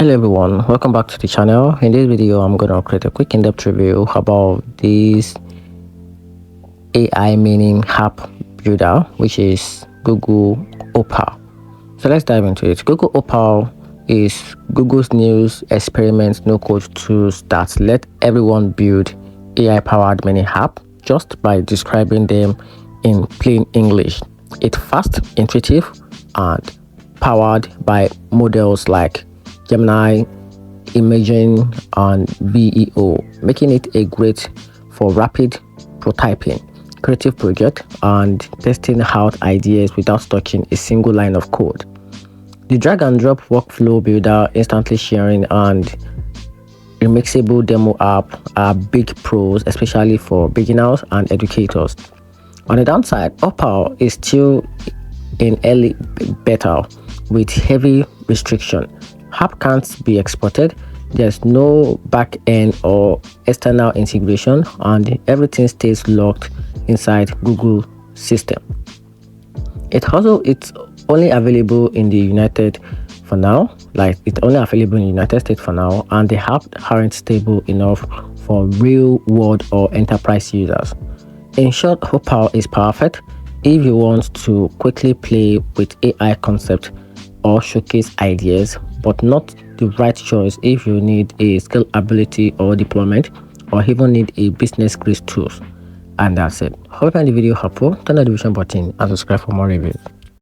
Hello everyone, welcome back to the channel. In this video I'm going to create a quick in-depth review about this AI meaning app builder, which is Google Opal. So let's dive into it. Google Opal is Google's new experiment no-code tools that let everyone build AI-powered mini app just by describing them in plain English. It's fast, intuitive, and powered by models like Gemini, Imagen, and VEO, making it a great for rapid prototyping, creative project, and testing out ideas without touching a single line of code. The drag and drop workflow builder, instantly sharing, and remixable demo app are big pros, especially for beginners and educators. On the downside, Opal is still in early beta with heavy restriction. App can't be exported, there's no back-end or external integration, and everything stays locked inside Google system. It's only available in the United for now, it's only available in the United States for now, and the app aren't stable enough for real-world or enterprise users. In short, Opal is perfect if you want to quickly play with AI concepts or showcase ideas, but not the right choice if you need a scalability or deployment, or even need a business grade tools. And that's it. Hope you find the video helpful. Turn on the notification button and subscribe for more reviews.